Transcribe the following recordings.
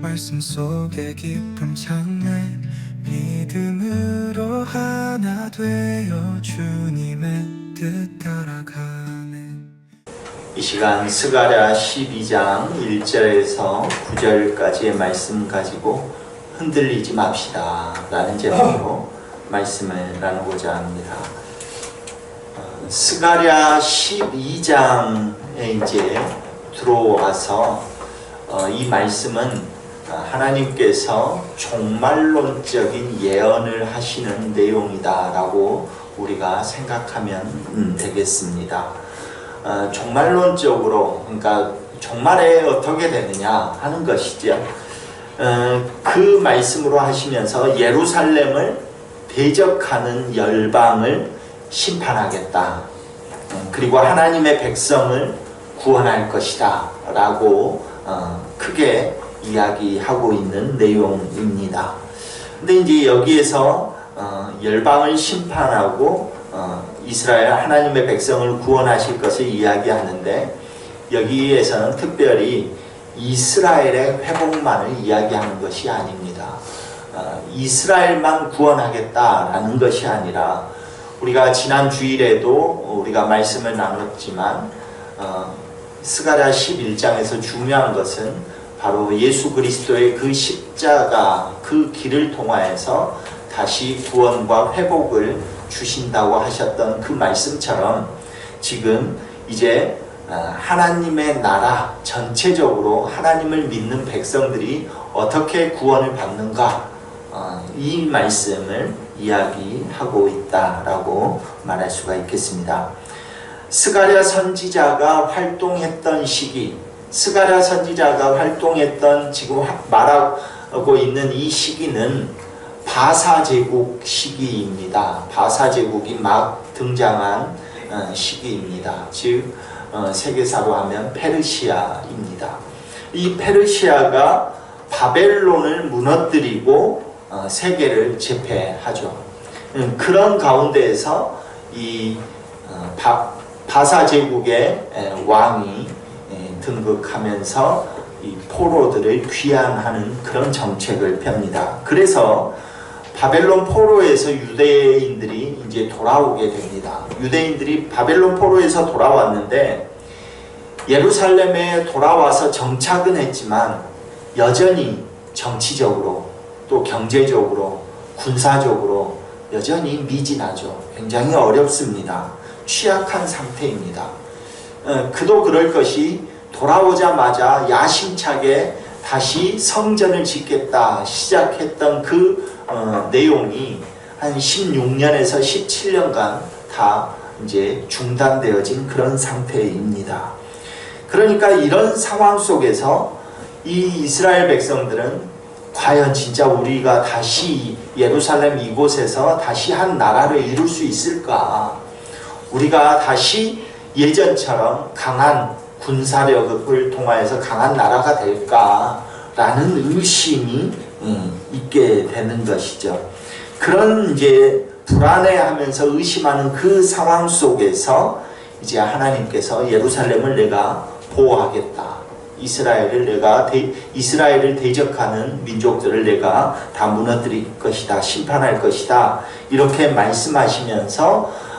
말씀 속에 깊은 장래 믿음으로 하나 되어 주님의 뜻 따라가네. 이 시간 스가랴 12장 1절에서 9절까지의 말씀 가지고 흔들리지 맙시다 라는 제목으로 말씀을 나누고자 합니다. 스가랴 12장에 이제 들어와서 이 말씀은 하나님께서 종말론적인 예언을 하시는 내용이다 라고 우리가 생각하면 되겠습니다. 종말론적으로, 그러니까 종말에 어떻게 되느냐 하는 것이죠. 그 말씀으로 하시면서 예루살렘을 대적하는 열방을 심판하겠다. 그리고 하나님의 백성을 구원할 것이다 라고 크게 이야기하고 있는 내용입니다. 근데 이제 여기에서 열방을 심판하고 이스라엘 하나님의 백성을 구원하실 것을 이야기하는데, 여기에서는 특별히 이스라엘의 회복만을 이야기하는 것이 아닙니다. 이스라엘만 구원하겠다라는 것이 아니라, 우리가 지난 주일에도 우리가 말씀을 나눴지만 스가랴 11장에서 중요한 것은 바로 예수 그리스도의 그 십자가, 그 길을 통하여서 다시 구원과 회복을 주신다고 하셨던 그 말씀처럼, 지금 이제 하나님의 나라 전체적으로 하나님을 믿는 백성들이 어떻게 구원을 받는가, 이 말씀을 이야기하고 있다라고 말할 수가 있겠습니다. 스가랴 선지자가 활동했던 시기, 스가랴 선지자가 활동했던 지금 말하고 있는 이 시기는 바사 제국 시기입니다. 바사 제국이 막 등장한 시기입니다. 즉 세계사로 하면 페르시아입니다. 이 페르시아가 바벨론을 무너뜨리고 세계를 제패하죠. 그런 가운데에서 이 바사 제국의 왕이 등극하면서 이 포로들을 귀환하는 그런 정책을 펴니다. 그래서 바벨론 포로에서 유대인들이 이제 돌아오게 됩니다. 유대인들이 바벨론 포로에서 돌아왔는데, 예루살렘에 돌아와서 정착은 했지만 여전히 정치적으로, 또 경제적으로, 군사적으로 여전히 미진하죠. 굉장히 어렵습니다. 취약한 상태입니다. 그도 그럴 것이, 돌아오자마자 야심차게 다시 성전을 짓겠다 시작했던 그 내용이 한 16년에서 17년간 다 이제 중단되어진 그런 상태입니다. 그러니까 이런 상황 속에서 이 이스라엘 백성들은 과연 진짜 우리가 다시 예루살렘 이곳에서 다시 한 나라를 이룰 수 있을까? 우리가 다시 예전처럼 강한 군사력을 통하여서 강한 나라가 될까라는 의심이 있게 되는 것이죠. 그런 이제 불안해하면서 의심하는 그 상황 속에서 이제 하나님께서 예루살렘을 내가 보호하겠다, 이스라엘을 대적하는 민족들을 내가 다 무너뜨릴 것이다, 심판할 것이다, 이렇게 말씀하시면서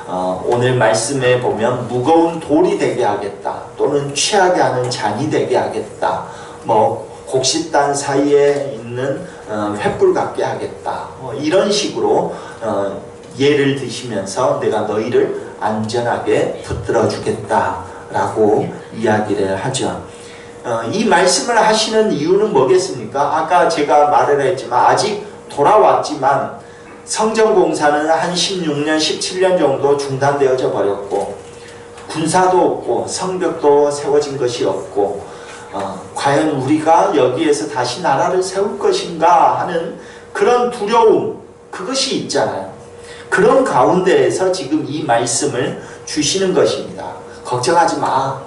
오늘 말씀에 보면 무거운 돌이 되게 하겠다, 또는 취하게 하는 잔이 되게 하겠다, 곡식단 사이에 있는 횃불 같게 하겠다, 이런 식으로 예를 드시면서 내가 너희를 안전하게 붙들어 주겠다 라고 이야기를 하죠. 이 말씀을 하시는 이유는 뭐겠습니까? 아까 제가 말을 했지만 아직 돌아왔지만 성전 공사는 한 16년, 17년 정도 중단되어져 버렸고, 군사도 없고 성벽도 세워진 것이 없고, 과연 우리가 여기에서 다시 나라를 세울 것인가 하는 그런 두려움, 그것이 있잖아요. 그런 가운데에서 지금 이 말씀을 주시는 것입니다. 걱정하지 마.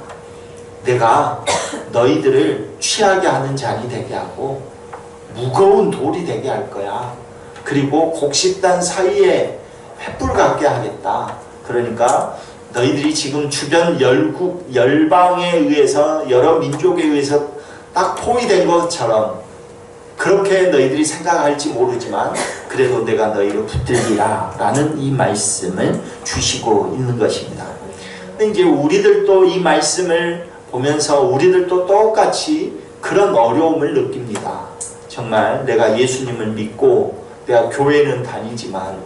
내가 너희들을 취하게 하는 잔이 되게 하고 무거운 돌이 되게 할 거야. 그리고 곡식단 사이에 횃불 같게 하겠다. 그러니까 너희들이 지금 주변 열방에 의해서, 여러 민족에 의해서 딱 포위된 것처럼 그렇게 너희들이 생각할지 모르지만 그래도 내가 너희를 붙들리라 라는 이 말씀을 주시고 있는 것입니다. 근데 이제 우리들도 이 말씀을 보면서 우리들도 똑같이 그런 어려움을 느낍니다. 정말 내가 예수님을 믿고 내가 교회는 다니지만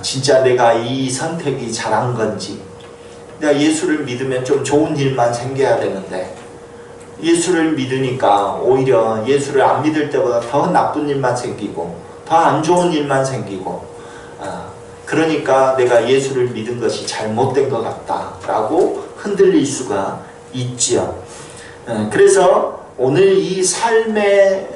진짜 내가 이 선택이 잘한 건지, 내가 예수를 믿으면 좀 좋은 일만 생겨야 되는데 예수를 믿으니까 오히려 예수를 안 믿을 때보다 더 나쁜 일만 생기고 더 안 좋은 일만 생기고, 그러니까 내가 예수를 믿은 것이 잘못된 것 같다라고 흔들릴 수가 있지요. 그래서 오늘 이 삶의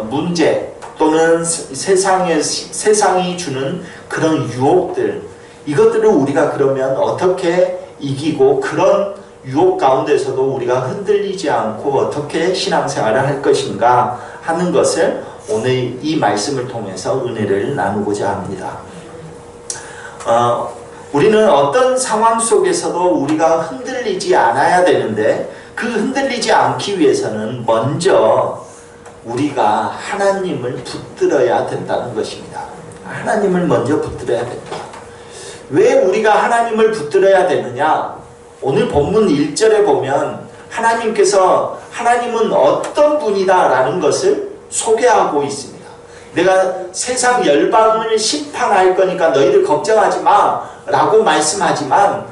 문제 또는 세상이 주는 그런 유혹들, 이것들을 우리가 그러면 어떻게 이기고 그런 유혹 가운데서도 우리가 흔들리지 않고 어떻게 신앙생활을 할 것인가 하는 것을 오늘 이 말씀을 통해서 은혜를 나누고자 합니다. 우리는 어떤 상황 속에서도 우리가 흔들리지 않아야 되는데 그 흔들리지 않기 위해서는 먼저 우리가 하나님을 붙들어야 된다는 것입니다. 하나님을 먼저 붙들어야 된다. 왜 우리가 하나님을 붙들어야 되느냐? 오늘 본문 1절에 보면 하나님은 어떤 분이다 라는 것을 소개하고 있습니다. 내가 세상 열방을 심판할 거니까 너희들 걱정하지 마 라고 말씀하지만,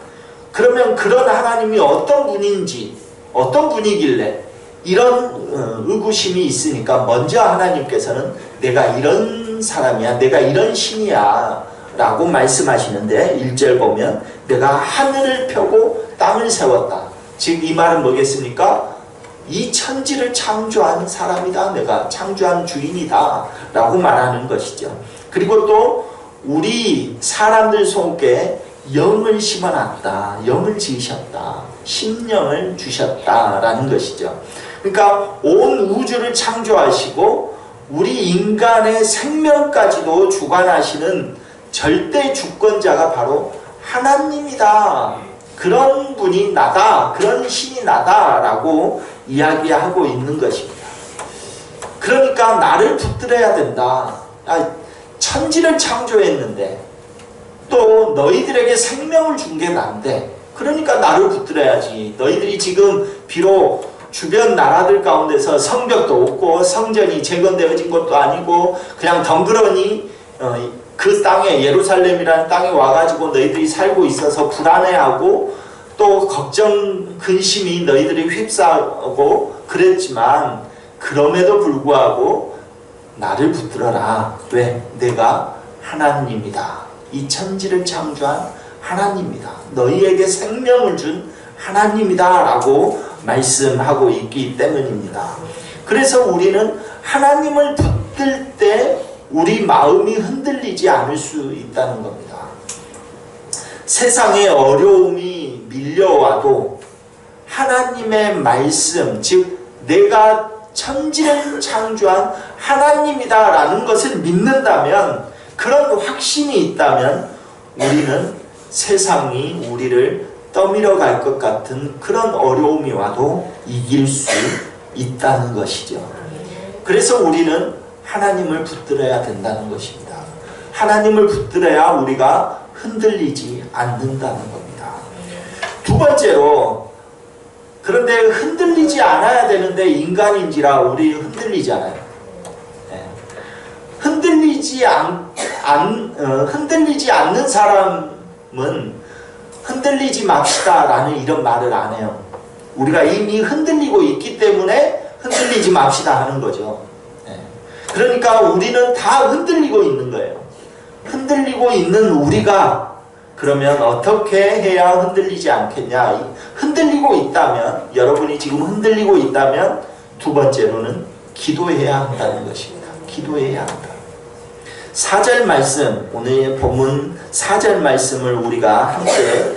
그러면 그런 하나님이 어떤 분인지, 어떤 분이길래 이런 의구심이 있으니까 먼저 하나님께서는 내가 이런 사람이야, 내가 이런 신이야 라고 말씀하시는데, 1절 보면 내가 하늘을 펴고 땅을 세웠다. 즉 이 말은 뭐겠습니까? 이 천지를 창조한 사람이다, 내가 창조한 주인이다 라고 말하는 것이죠. 그리고 또 우리 사람들 속에 영을 심어놨다, 영을 지으셨다, 심령을 주셨다라는 것이죠. 그러니까 온 우주를 창조하시고 우리 인간의 생명까지도 주관하시는 절대 주권자가 바로 하나님이다, 그런 분이 나다, 그런 신이 나다 라고 이야기하고 있는 것입니다. 그러니까 나를 붙들어야 된다. 천지를 창조했는데 또 너희들에게 생명을 준 게 난데, 그러니까 나를 붙들어야지. 너희들이 지금 비록 주변 나라들 가운데서 성벽도 없고 성전이 재건되어진 것도 아니고 그냥 덩그러니 그 땅에, 예루살렘이라는 땅에 와가지고 너희들이 살고 있어서 불안해하고 또 걱정, 근심이 너희들이 휩싸고 그랬지만, 그럼에도 불구하고 나를 붙들어라. 왜? 내가 하나님이다. 이 천지를 창조한 하나님이다. 너희에게 생명을 준 하나님이다 라고 말씀하고 있기 때문입니다. 그래서 우리는 하나님을 붙들 때 우리 마음이 흔들리지 않을 수 있다는 겁니다. 세상의 어려움이 밀려와도 하나님의 말씀, 즉 내가 천지를 창조한 하나님이다 라는 것을 믿는다면, 그런 확신이 있다면 우리는 세상이 우리를 떠밀어 갈 것 같은 그런 어려움이 와도 이길 수 있다는 것이죠. 그래서 우리는 하나님을 붙들어야 된다는 것입니다. 하나님을 붙들어야 우리가 흔들리지 않는다는 겁니다. 두 번째로, 그런데 흔들리지 않아야 되는데 인간인지라 우리 흔들리잖아요. 흔들리지 않는 사람은 흔들리지 맙시다 라는 이런 말을 안 해요. 우리가 이미 흔들리고 있기 때문에 흔들리지 맙시다 하는 거죠. 그러니까 우리는 다 흔들리고 있는 거예요. 흔들리고 있는 우리가 그러면 어떻게 해야 흔들리지 않겠냐? 흔들리고 있다면, 여러분이 지금 흔들리고 있다면 두 번째로는 기도해야 한다는 것입니다. 기도해야 한다. 4절 말씀, 오늘 본문 4절 말씀을 우리가 함께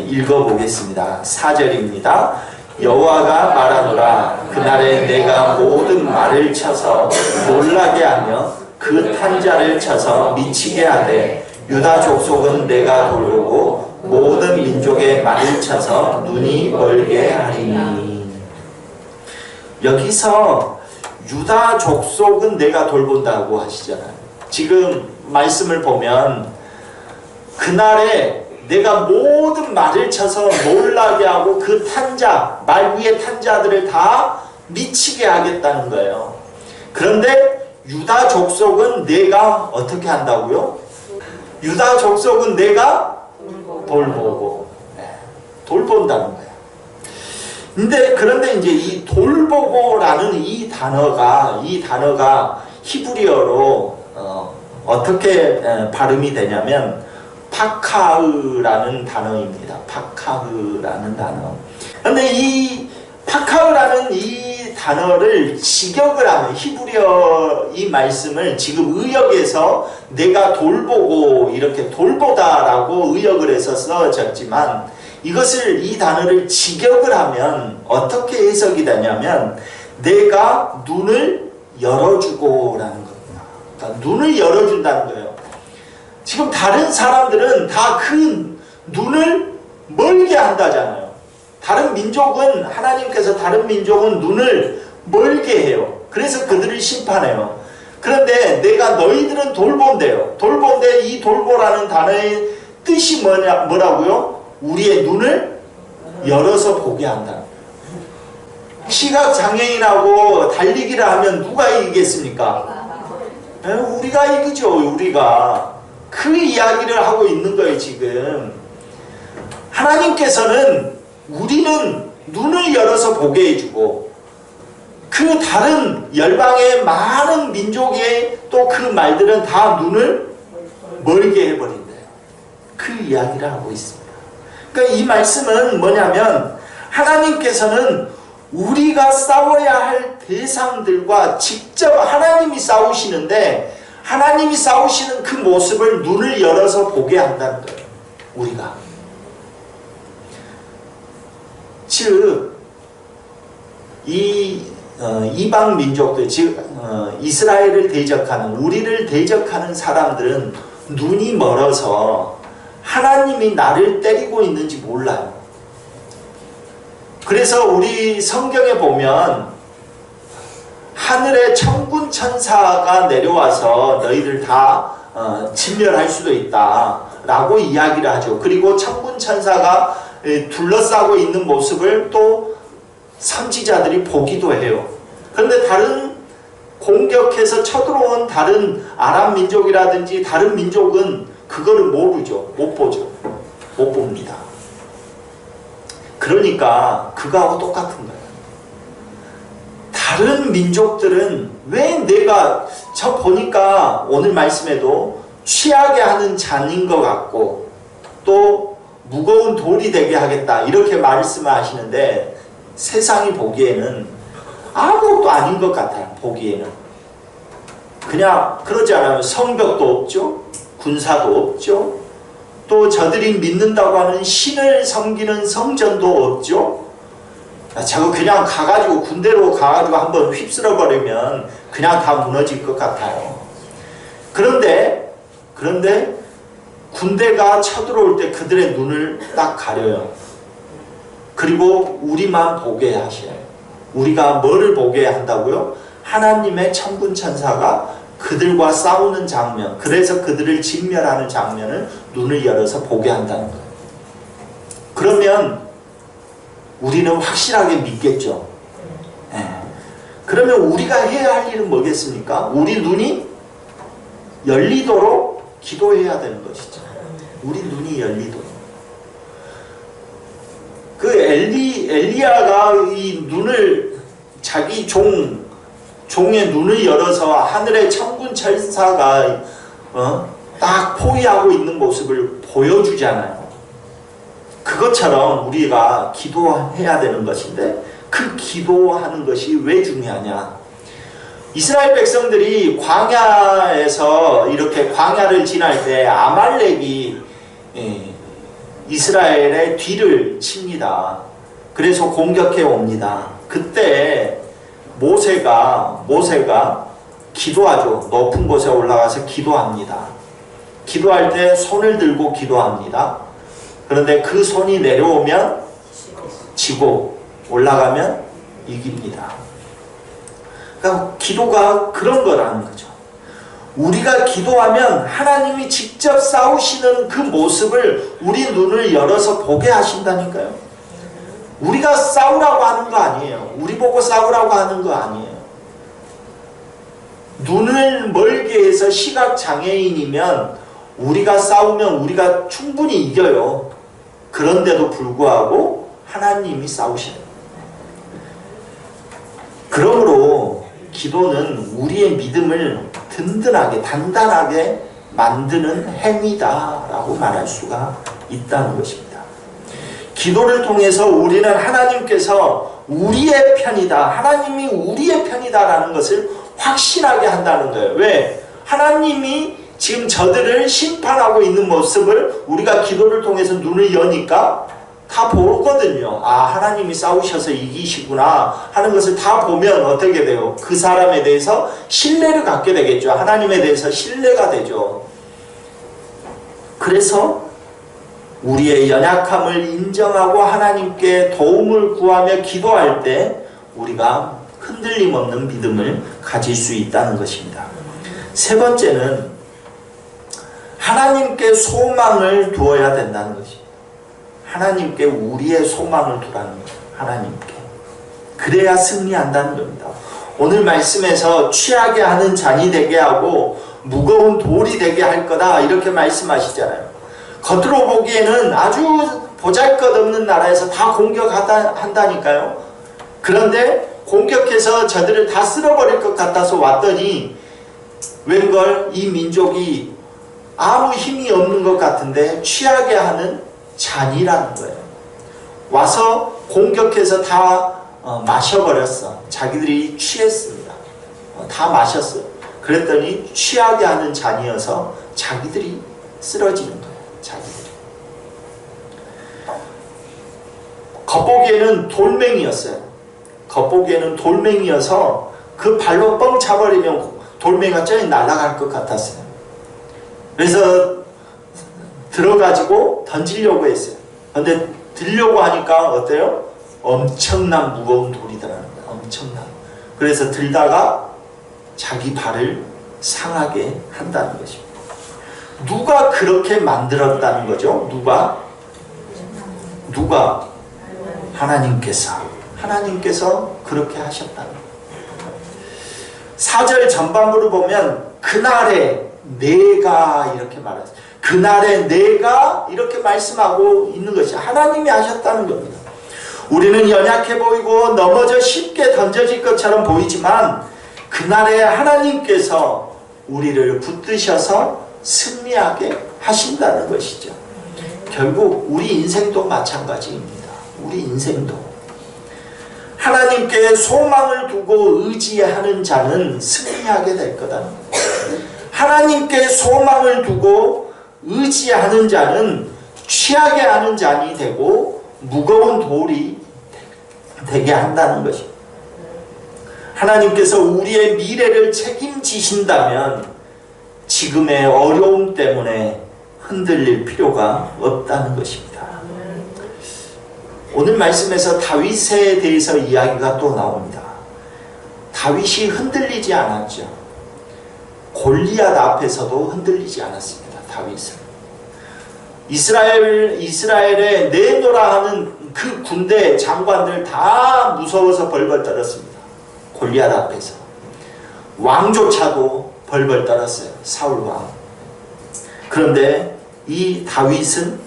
읽어보겠습니다. 4절입니다. 여호와가 말하노라. 그날에 내가 모든 말을 쳐서 놀라게 하며 그 탄자를 쳐서 미치게 하되, 유다 족속은 내가 돌보고 모든 민족의 말을 쳐서 눈이 멀게 하리니. 여기서 유다 족속은 내가 돌본다고 하시잖아요. 지금 말씀을 보면 그날에 내가 모든 말을 쳐서 놀라게 하고 그 탄자, 말 위에 탄자들을 다 미치게 하겠다는 거예요. 그런데 유다 족속은 내가 어떻게 한다고요? 유다 족속은 내가 돌보고, 돌본다는 거예요. 그런데 이제 이 돌보고라는 이 단어가 히브리어로 어떻게 발음이 되냐면 파카흐라는 단어입니다. 파카흐라는 단어. 그런데 이 파카흐라는 이 단어를 직역을 하면 히브리어 이 말씀을 지금 의역에서 내가 돌보고 이렇게 돌보다라고 의역을 해서 써졌지만 이것을 이 단어를 직역을 하면 어떻게 해석이 되냐면 내가 눈을 열어주고라는 겁니다. 그러니까 눈을 열어준다는 거예요. 지금 다른 사람들은 다 그 눈을 멀게 한다잖아요. 다른 민족은 하나님께서 다른 민족은 눈을 멀게 해요. 그래서 그들을 심판해요. 그런데 내가 너희들은 돌본대요. 돌본데 이 돌보라는 단어의 뜻이 뭐라고요? 우리의 눈을 열어서 보게 한다. 시각 장애인하고 달리기를 하면 누가 이기겠습니까? 우리가 이기죠. 우리가. 그 이야기를 하고 있는 거예요. 지금 하나님께서는 우리는 눈을 열어서 보게 해주고 그 다른 열방의 많은 민족의 또 그 말들은 다 눈을 멀게 해버린대요. 그 이야기를 하고 있습니다. 그러니까 이 말씀은 뭐냐면 하나님께서는 우리가 싸워야 할 대상들과 직접 하나님이 싸우시는데 하나님이 싸우시는 그 모습을 눈을 열어서 보게 한다는 거예요. 우리가. 즉 이방 민족들, 즉 이스라엘을 대적하는, 우리를 대적하는 사람들은 눈이 멀어서 하나님이 나를 때리고 있는지 몰라요. 그래서 우리 성경에 보면 하늘에 천군 천사가 내려와서 너희들 다 진멸할 수도 있다 라고 이야기를 하죠. 그리고 천군 천사가 둘러싸고 있는 모습을 또 선지자들이 보기도 해요. 그런데 다른 공격해서 쳐들어온 다른 아람 민족이라든지 다른 민족은 그거를 모르죠. 못 보죠. 못 봅니다. 그러니까 그거하고 똑같은 거예요. 다른 민족들은 왜 내가 저 보니까 오늘 말씀에도 취하게 하는 잔인 것 같고 또 무거운 돌이 되게 하겠다 이렇게 말씀을 하시는데 세상이 보기에는 아무것도 아닌 것 같아요. 보기에는 그냥 그러지 않아요. 성벽도 없죠. 군사도 없죠. 또 저들이 믿는다고 하는 신을 섬기는 성전도 없죠. 저거 그냥 가가지고 군대로 가가지고 한번 휩쓸어 버리면 그냥 다 무너질 것 같아요. 그런데 군대가 쳐들어올 때 그들의 눈을 딱 가려요. 그리고 우리만 보게 하셔요. 우리가 뭐를 보게 한다고요? 하나님의 천군 천사가 그들과 싸우는 장면, 그래서 그들을 진멸하는 장면을 눈을 열어서 보게 한다는 거예요. 그러면 우리는 확실하게 믿겠죠. 그러면 우리가 해야 할 일은 뭐겠습니까? 우리 눈이 열리도록 기도해야 되는 것이죠. 우리 눈이 열리도록. 그 엘리야가 이 눈을 자기 종의 눈을 열어서 하늘의 천군 천사가 딱 포위하고 있는 모습을 보여주잖아요. 그것처럼 우리가 기도해야 되는 것인데 그 기도하는 것이 왜 중요하냐? 이스라엘 백성들이 광야에서 이렇게 광야를 지날 때 아말렉이 이스라엘의 뒤를 칩니다. 그래서 공격해 옵니다. 그때 모세가 기도하죠. 높은 곳에 올라가서 기도합니다. 기도할 때 손을 들고 기도합니다. 그런데 그 손이 내려오면 지고 올라가면 이깁니다. 그러니까 기도가 그런 거라는 거죠. 우리가 기도하면 하나님이 직접 싸우시는 그 모습을 우리 눈을 열어서 보게 하신다니까요. 우리가 싸우라고 하는 거 아니에요. 우리 보고 싸우라고 하는 거 아니에요. 눈을 멀게 해서 시각장애인이면 우리가 싸우면 우리가 충분히 이겨요. 그런데도 불구하고 하나님이 싸우셔요. 그러므로 기도는 우리의 믿음을 든든하게 단단하게 만드는 행위다라고 말할 수가 있다는 것입니다. 기도를 통해서 우리는 하나님께서 우리의 편이다, 하나님이 우리의 편이다라는 것을 확신하게 한다는 거예요. 왜? 하나님이 지금 저들을 심판하고 있는 모습을 우리가 기도를 통해서 눈을 여니까 다 보거든요. 아, 하나님이 싸우셔서 이기시구나 하는 것을 다 보면 어떻게 돼요? 그 사람에 대해서 신뢰를 갖게 되겠죠. 하나님에 대해서 신뢰가 되죠. 그래서 우리의 연약함을 인정하고 하나님께 도움을 구하며 기도할 때 우리가 흔들림 없는 믿음을 가질 수 있다는 것입니다. 세 번째는 하나님께 소망을 두어야 된다는 것입니다. 하나님께 우리의 소망을 두라는 거예요. 하나님께. 그래야 승리한다는 겁니다. 오늘 말씀에서 취하게 하는 잔이 되게 하고 무거운 돌이 되게 할 거다 이렇게 말씀하시잖아요. 겉으로 보기에는 아주 보잘것없는 나라에서 다 공격한다니까요. 그런데 공격해서 저들을 다 쓸어버릴 것 같아서 왔더니 웬걸 이 민족이 아무 힘이 없는 것 같은데 취하게 하는 잔이라는 거예요. 와서 공격해서 다 마셔버렸어. 자기들이 취했습니다. 다 마셨어요. 그랬더니 취하게 하는 잔이어서 자기들이 쓰러지는 거예요. 자기들이. 겉보기에는 돌멩이였어요. 겉보기에는 돌멩이여서 그 발로 뻥 차버리면 돌멩이가 저기 날아갈 것 같았어요. 그래서 들어가지고 던지려고 했어요. 근데 들려고 하니까 어때요? 엄청난 무거운 돌이더라는 거예요. 엄청난. 그래서 들다가 자기 발을 상하게 한다는 것입니다. 누가 그렇게 만들었다는 거죠? 누가? 하나님께서 그렇게 하셨다는 거예요. 4절 전반부를 보면 그날에 내가 이렇게 말했어요. 그날에 내가 이렇게 말씀하고 있는 것이 하나님이 하셨다는 겁니다. 우리는 연약해 보이고 넘어져 쉽게 던져질 것처럼 보이지만 그날에 하나님께서 우리를 붙드셔서 승리하게 하신다는 것이죠. 결국 우리 인생도 마찬가지입니다. 우리 인생도 하나님께 소망을 두고 의지하는 자는 승리하게 될 거다. 하나님께 소망을 두고 의지하는 자는 취하게 하는 잔이 되고 무거운 돌이 되게 한다는 것입니다. 하나님께서 우리의 미래를 책임지신다면 지금의 어려움 때문에 흔들릴 필요가 없다는 것입니다. 오늘 말씀에서 다윗에 대해서 이야기가 또 나옵니다. 다윗이 흔들리지 않았죠. 골리앗 앞에서도 흔들리지 않았습니다. 다윗은 이스라엘에 내노라 하는 그 군대 장관들 다 무서워서 벌벌 떨었습니다. 골리앗 앞에서 왕조차도 벌벌 떨었어요. 사울 왕. 그런데 이 다윗은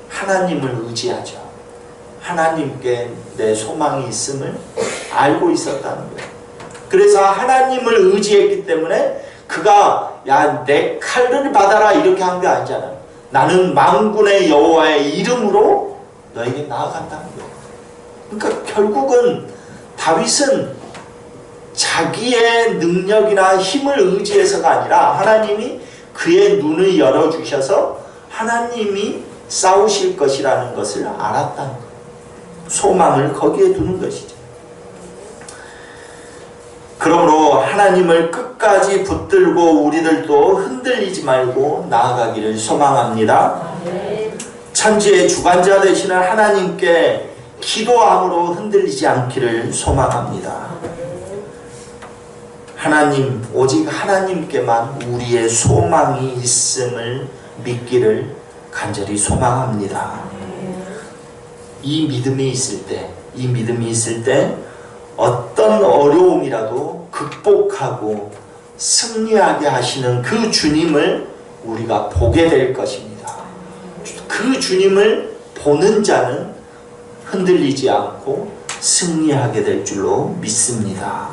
하나님을 의지하죠. 하나님께 내 소망이 있음을 알고 있었다는 거예요. 그래서 하나님을 의지했기 때문에 그가 야 내 칼을 받아라 이렇게 한 게 아니잖아요. 나는 만군의 여호와의 이름으로 너에게 나아간다는 거예요. 그러니까 결국은 다윗은 자기의 능력이나 힘을 의지해서가 아니라 하나님이 그의 눈을 열어주셔서 하나님이 싸우실 것이라는 것을 알았다는 거예요. 소망을 거기에 두는 것이죠. 그러므로 하나님을 끝까지 붙들고 우리들도 흔들리지 말고 나아가기를 소망합니다. 천지의 주관자 되시는 하나님께 기도함으로 흔들리지 않기를 소망합니다. 하나님, 오직 하나님께만 우리의 소망이 있음을 믿기를 간절히 소망합니다. 이 믿음이 있을 때 어떤 어려움이라도 극복하고 승리하게 하시는 그 주님을 우리가 보게 될 것입니다. 그 주님을 보는 자는 흔들리지 않고 승리하게 될 줄로 믿습니다.